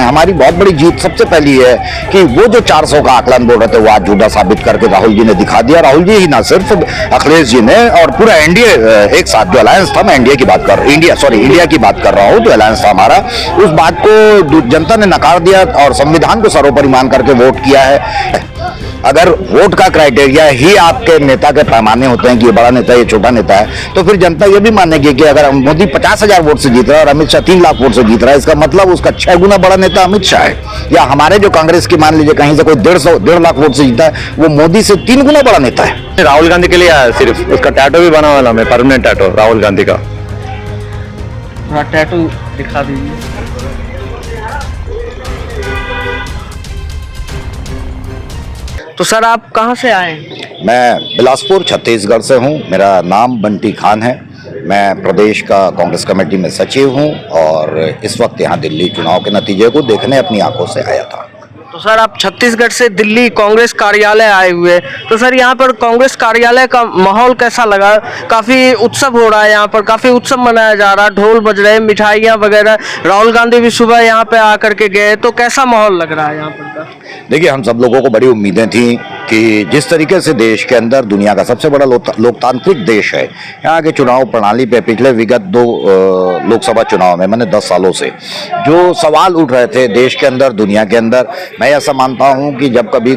हमारी बहुत बड़ी जीत सबसे पहली है कि वो जो 400 का आकलन बोल रहे थे वो आज झूठा साबित करके राहुल जी ने दिखा दिया। राहुल जी ही ना सिर्फ अखिलेश जी ने और पूरा एनडीए एक साथ जो अलायंस था, मैं इंडिया की बात कर रहा हूँ, जो अलायंस था हमारा, उस बात को जनता ने नकार दिया और संविधान को सर्वोपरि मान करके वोट किया है। अगर वोट का क्राइटेरिया ही आपके नेता के पैमाने होते हैं कि ये बड़ा नेता है, ये छोटा नेता है, तो फिर जनता ये भी मानेगी कि अगर मोदी 50,000 वोट से जीत रहा है और अमित शाह 3 लाख वोट से जीत रहा है, इसका मतलब उसका 6 गुना बड़ा नेता अमित शाह है। या हमारे जो कांग्रेस की मान लीजिए कहीं से कोई 1.5 लाख वोट से जीता है, वो मोदी से 3 गुना बड़ा नेता है। राहुल गांधी के लिए आया, सिर्फ उसका टैटू भी बना वाला, मैं परमानेंट टैटू राहुल गांधी का। टैटू दिखा दीजिए। तो सर आप कहाँ से आए? मैं बिलासपुर छत्तीसगढ़ से हूँ। मेरा नाम बंटी खान है। मैं प्रदेश का कांग्रेस कमेटी में सचिव हूँ और इस वक्त यहाँ दिल्ली चुनाव के नतीजे को देखने अपनी आंखों से आया था। तो सर आप छत्तीसगढ़ से दिल्ली कांग्रेस कार्यालय आए हुए, तो सर यहाँ पर कांग्रेस कार्यालय का माहौल कैसा लगा? काफ़ी उत्सव हो रहा है, यहाँ पर काफ़ी उत्सव मनाया जा रहा है, ढोल बज रहे हैं, मिठाइयाँ वगैरह। राहुल गांधी भी सुबह यहाँ पे आकर के गए, तो कैसा माहौल लग रहा है यहाँ पर का? देखिए, हम सब लोगों को बड़ी उम्मीदें थी कि जिस तरीके से देश के अंदर दुनिया का सबसे बड़ा लोकतांत्रिक देश है, यहाँ के चुनाव प्रणाली पे पिछले विगत 2 लोकसभा चुनाव में मैंने 10 सालों से जो सवाल उठ रहे थे देश के अंदर, दुनिया के अंदर, मैं ऐसा मानता हूँ कि जब कभी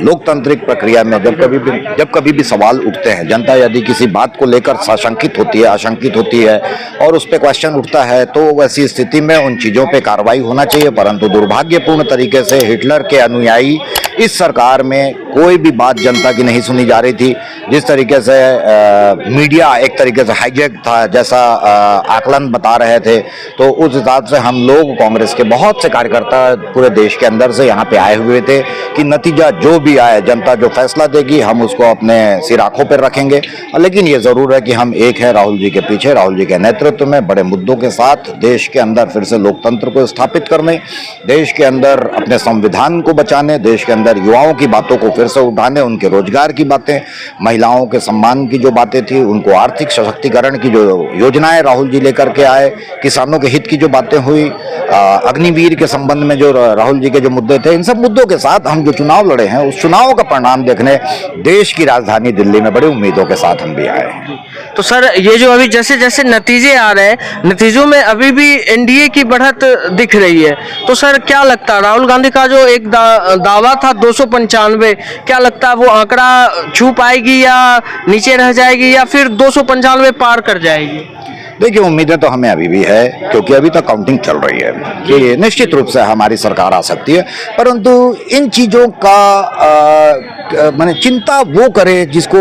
लोकतांत्रिक प्रक्रिया में जब कभी भी सवाल उठते हैं, जनता यदि किसी बात को लेकर सशंकित होती है, आशंकित होती है और उस पर क्वेश्चन उठता है, तो वैसी स्थिति में उन चीज़ों पर कार्रवाई होना चाहिए। परंतु दुर्भाग्यपूर्ण तरीके से हिटलर के अनुयायी इस सरकार में कोई भी बात जनता की नहीं सुनी जा रही थी। जिस तरीके से मीडिया एक तरीके से हाईजैक था, जैसा आकलन बता रहे थे, तो उस हिसाब से हम लोग कांग्रेस के बहुत से कार्यकर्ता पूरे देश के अंदर से यहाँ पे आए हुए थे कि नतीजा जो भी आए, जनता जो फैसला देगी हम उसको अपने सिर आंखों पर रखेंगे। लेकिन ये ज़रूर है कि हम एक है राहुल जी के पीछे, राहुल जी के नेतृत्व में बड़े मुद्दों के साथ देश के अंदर फिर से लोकतंत्र को स्थापित करने, देश के अंदर अपने संविधान को बचाने, देश के अंदर युवाओं की बातों को फिर से उठाने, उनके रोजगार की बातें, महिलाओं के सम्मान की जो बातें थी, उनको आर्थिक सशक्तिकरण की जो योजनाएं राहुल जी लेकर के आए, किसानों के हित की जो बातें हुई, अग्निवीर के संबंध में जो राहुल जी के जो मुद्दे थे, इन सब मुद्दों के साथ हम जो चुनाव लड़े हैं, उस चुनाव का परिणाम देखने देश की राजधानी दिल्ली में बड़ी उम्मीदों के साथ हम भी आए हैं। तो सर ये जो अभी जैसे जैसे नतीजे आ रहे हैं, नतीजों में अभी भी एनडीए की बढ़त दिख रही है, तो सर क्या लगता है राहुल गांधी का जो एक दावा था 295, क्या लगता है वो आंकड़ा छू पाएगी या नीचे रह जाएगी या फिर 295 पार कर जाएगी? देखिए, उम्मीदें तो हमें अभी भी है, क्योंकि अभी तक काउंटिंग चल रही है कि निश्चित रूप से हमारी सरकार आ सकती है। परंतु इन चीज़ों का माने चिंता वो करे जिसको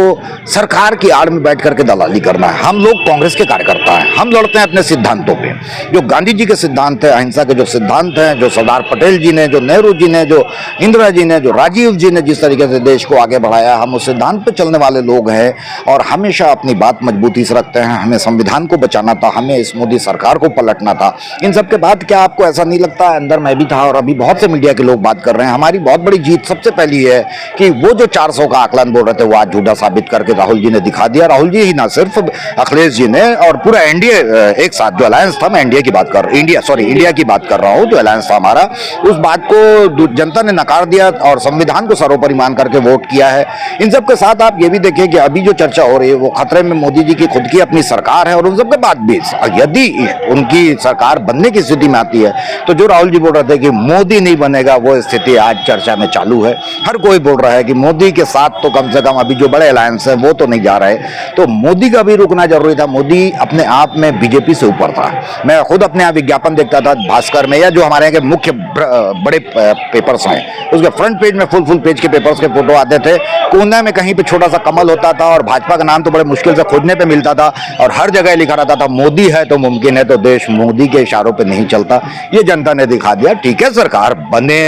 सरकार की आड़ में बैठ करके दलाली करना है। हम लोग कांग्रेस के कार्यकर्ता हैं, हम लड़ते हैं अपने सिद्धांतों पे। जो गांधी जी के सिद्धांत है, अहिंसा के जो सिद्धांत हैं, जो सरदार पटेल जी ने, जो नेहरू जी ने, जो इंदिरा जी ने, जो राजीव जी ने जिस तरीके से देश को आगे बढ़ाया, हम उस सिद्धांत पे चलने वाले लोग हैं और हमेशा अपनी बात मजबूती से रखते हैं। हमें संविधान को बचाना था, हमें इस मोदी सरकार को पलटना था। इन सब के बाद क्या आपको ऐसा नहीं लगता, अंदर मैं भी था और अभी बहुत से मीडिया के लोग बात कर रहे हैं, हमारी बहुत बड़ी जीत सबसे पहली है कि वो जो 400 का आकलन बोल रहे थे वो आज झूठा साबित करके राहुल जी ने दिखा दिया। राहुल जी ही ना सिर्फ अखिलेश जी ने और पूरा एनडीए एक साथ जो अलायंस था, मैं इंडिया की बात कर रहा हूँ, जो अलायंस था हमारा, उस बात को जनता ने नकार दिया और संविधान को सर्वोपरि मान करके वोट किया है। इन सब के साथ आप ये भी देखिए कि अभी जो चर्चा हो रही है वो खतरे में मोदी जी की खुद की अपनी सरकार है और उन सब के बाद भी यदि उनकी सरकार बनने की स्थिति में आती है तो जो राहुल जी बोल रहे थे कि मोदी नहीं बनेगा, वो स्थिति आज चर्चा में चालू है। हर कोई बोल रहा है कि मोदी के साथ तो कम से कम अभी जो बड़े अलायंस है वो तो नहीं जा रहे, तो मोदी का भी रुकना जरूरी था। मोदी अपने आप में बीजेपी से ऊपर था। मैं खुद अपने यहाँ विज्ञापन देखता था भास्कर में या जो हमारे यहाँ के मुख्य बड़े पेपर्स हैं, उसके फ्रंट पेज में फुल पेज के पेपर्स के फोटो आते थे, कोने में कहीं पे छोटा सा कमल होता था और भाजपा का नाम तो बड़े मुश्किल से खोजने पे मिलता था और हर जगह लिखा रहता था मोदी है तो मुमकिन है, तो देश मोदी के इशारों पे नहीं चलता। ये जनता ने दिखा दिया। ठीक है, सरकार बने,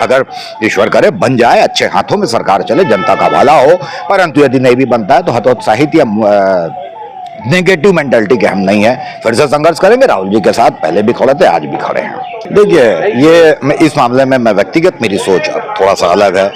अगर ईश्वर करे बन जाए, अच्छे हाथों में सरकार चले, जनता का भला हो, परंतु यदि नहीं भी बनता है तो हतोत्साहित या नेगेटिव मेंटालिटी के हम नहीं है, फिर से संघर्ष करेंगे। राहुल जी के साथ पहले भी खड़े थे, आज भी खड़े हैं। देखिए, ये इस मामले में मैं व्यक्तिगत मेरी सोच थोड़ा सा अलग है।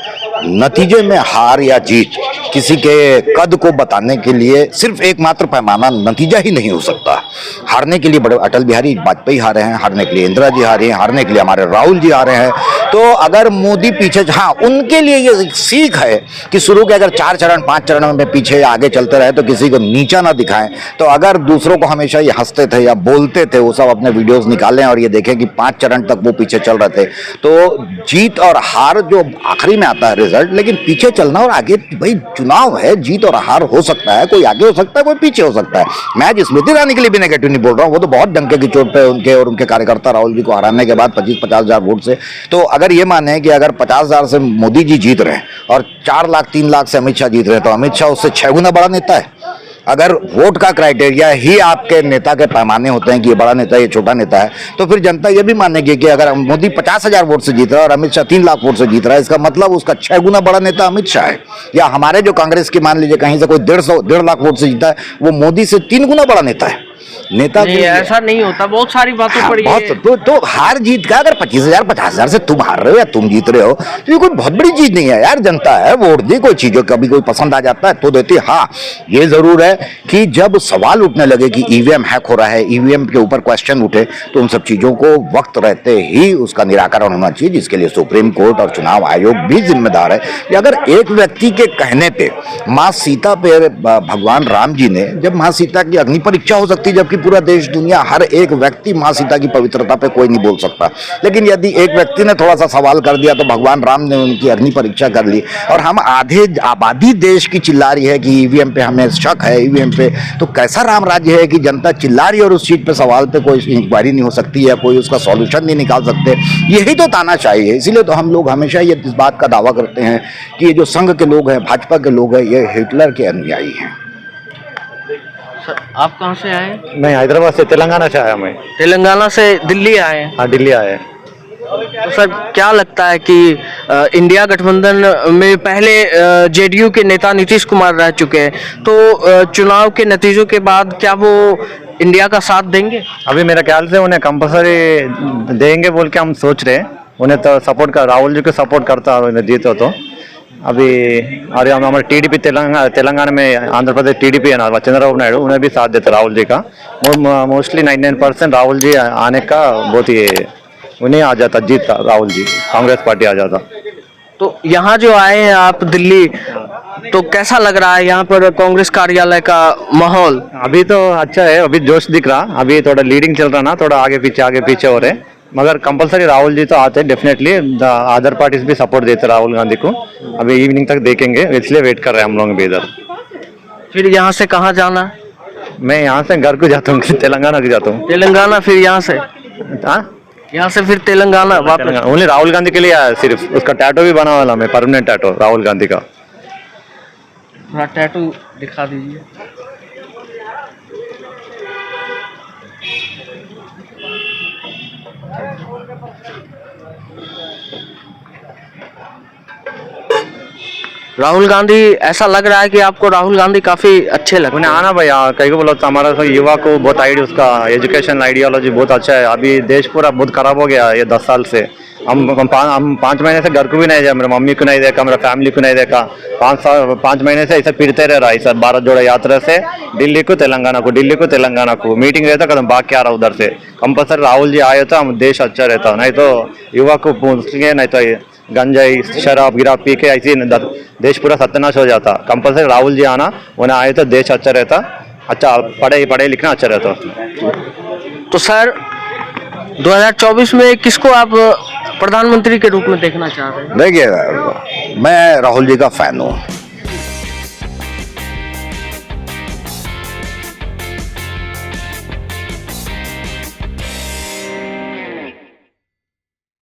नतीजे में हार या जीत किसी के कद को बताने के लिए सिर्फ एकमात्र पैमाना नतीजा ही नहीं हो सकता। हारने के लिए बड़े अटल बिहारी वाजपेयी हारे हैं, हारने के लिए इंदिरा जी हारी हैं, हारने के लिए हमारे राहुल जी हारे हैं। तो अगर मोदी पीछे, हाँ उनके लिए ये एक सीख है कि शुरू के अगर 4 चरण 5 चरणों में पीछे आगे चलते रहे तो किसी को नीचा ना दिखाएं। तो अगर दूसरों को हमेशा ये हंसते थे या बोलते थे, वो सब अपने वीडियोस निकालें और ये देखें कि 5 चरण तक वो पीछे चल रहे थे। तो जीत और हार जो आखिरी में आता है रिजल्ट, लेकिन पीछे चलना और आगे, भाई चुनाव है, जीत और हार हो सकता है, कोई आगे हो सकता है, कोई पीछे हो सकता है। मैं स्मृति ईरानी के लिए भी नेगेटिव नहीं बोल रहा हूँ, वो तो बहुत डंके की चोट पे उनके और उनके कार्यकर्ता राहुल जी को हराने के बाद 25-50 हजार वोट से। तो अगर ये माने कि अगर 50,000 से मोदी जी जीत रहे हैं और 4 लाख 3 लाख से अमित शाह जीत रहे हैं, तो अमित शाह उससे 6 गुना बड़ा नेता है। अगर वोट का क्राइटेरिया ही आपके नेता के पैमाने होते हैं कि ये बड़ा नेता है, ये छोटा नेता है, तो फिर जनता ये भी मानेगी कि अगर मोदी 50,000 वोट से जीत रहा है और अमित शाह 3 लाख वोट से जीत रहा है, इसका मतलब उसका 6 गुना बड़ा नेता अमित शाह है। या हमारे जो कांग्रेस की मान लीजिए कहीं से कोई 1.5 लाख वोट से जीता है, वो मोदी से 3 गुना बड़ा नेता है। नेता नहीं, ऐसा नहीं होता, बहुत सारी बातों हाँ, पर ये तो हार जीत का अगर 25,000 50,000 से तुम हार रहे हो या तुम जीत रहे हो, तो ये कोई बहुत बड़ी चीज नहीं है यार। जनता है, वोट दी, कोई चीजों कभी कोई पसंद आ जाता है तो देती है। हाँ ये जरूर है कि जब सवाल उठने लगे कि ईवीएम हैक हो रहा है, ईवीएम के ऊपर क्वेश्चन उठे, तो उन सब चीजों को वक्त रहते ही उसका निराकरण होना चाहिए, जिसके लिए सुप्रीम कोर्ट और चुनाव आयोग भी जिम्मेदार है। कि अगर एक व्यक्ति के कहने पे माँ सीता पे भगवान राम जी ने, जब माँ सीता की अग्नि परीक्षा हो सकती है, जबकि पूरा देश दुनिया हर एक व्यक्ति माँ सीता की पवित्रता पे कोई नहीं बोल सकता, लेकिन यदि एक व्यक्ति ने थोड़ा सा सवाल कर दिया तो भगवान राम ने उनकी अग्नि परीक्षा कर ली। और हम आधे आबादी देश की चिल्ला रही है कि ईवीएम पे हमें शक है, ईवीएम पे, तो कैसा राम राज्य है कि जनता चिल्ला रही है और उस चीज पे सवाल पे कोई इंक्वायरी नहीं हो सकती है, कोई उसका सॉल्यूशन नहीं निकाल सकते। यही तो तानाशाही है। इसीलिए तो हम लोग हमेशा ये इस बात का दावा करते हैं कि ये जो संघ के लोग हैं, भाजपा के लोग हैं, ये हिटलर के अनुयायी हैं। सर, आप कहाँ से आए? मैं हैदराबाद से, तेलंगाना से आया। मैं तेलंगाना से दिल्ली आए हैं। हाँ, दिल्ली आया। तो सर क्या लगता है कि इंडिया गठबंधन में पहले जेडीयू के नेता नीतीश कुमार रह चुके हैं, तो चुनाव के नतीजों के बाद क्या वो इंडिया का साथ देंगे? अभी मेरे ख्याल से उन्हें कंपलसरी देंगे बोल के हम सोच रहे हैं। उन्हें तो सपोर्ट कर, राहुल जी को सपोर्ट करता है उन्हें जीतो तो। अभी अरे हमारे टीडीपी तेलंगाना में, आंध्र प्रदेश टीडीपी है ना, चंद्रबाबू नायडू, उन्हें भी साथ देते राहुल जी का। मोस्टली 99% राहुल जी आने का बहुत ही उन्हें आ जाता, जीतता राहुल जी, कांग्रेस पार्टी आ जाता। तो यहाँ जो आए हैं आप दिल्ली, तो कैसा लग रहा है यहाँ पर कांग्रेस कार्यालय का माहौल? अभी तो अच्छा है, अभी जोश दिख रहा, अभी थोड़ा लीडिंग चल रहा ना, थोड़ा आगे पीछे हो रहे, मगर कंपलसरी राहुल जी तो आते हैं डेफिनेटली। अदर पार्टीज भी सपोर्ट देते राहुल गांधी को। अभी इवनिंग तक देखेंगे, इसलिए वेट कर रहे हैं हम लोग भी इधर। फिर यहाँ से कहाँ जाना? मैं यहाँ से घर को जाता हूँ, तेलंगाना को जाता हूँ। तेलंगाना, फिर यहाँ से? हाँ, यहाँ से फिर तेलंगाना वापस? ओनली राहुल गांधी के लिए आया सिर्फ। उसका टैटू भी बना वाला मैं, परमानेंट टैटू राहुल गांधी का। थोड़ा टैटू दिखा दीजिए। राहुल गांधी, ऐसा लग रहा है कि आपको राहुल गांधी काफी अच्छे लगते हैं। आना भाई, कहीं को बोला तो हमारा युवा को बहुत आइडिया, उसका एजुकेशन आइडियोलॉजी बहुत अच्छा है। अभी देश पूरा बहुत खराब हो गया ये 10 साल से। हम 5 महीने से घर को भी नहीं दिया, मेरे मम्मी को नहीं देखा, मेरा फैमिली को नहीं देखा। 5 महीने से ऐसा फिरते रह रहा है सर, भारत जोड़ो यात्रा से दिल्ली को तेलंगाना को मीटिंग रहता, कदम भाग के आ रहा उधर से। कंपलसरी राहुल जी आए तो हम देश अच्छा रहता, नहीं तो युवा को पूछेंगे, नहीं तो गंजाई शराब गिरा पी के ऐसे देश पूरा सत्यानाश हो जाता। कंपलसरी राहुल जी आना, उन्हें आए तो देश अच्छा रहता, अच्छा पढ़े लिखना अच्छा रहता। तो सर 2024 में किसको आप प्रधानमंत्री के रूप में देखना चाह रहे हैं? देखिए, मैं राहुल जी का फैन हूँ।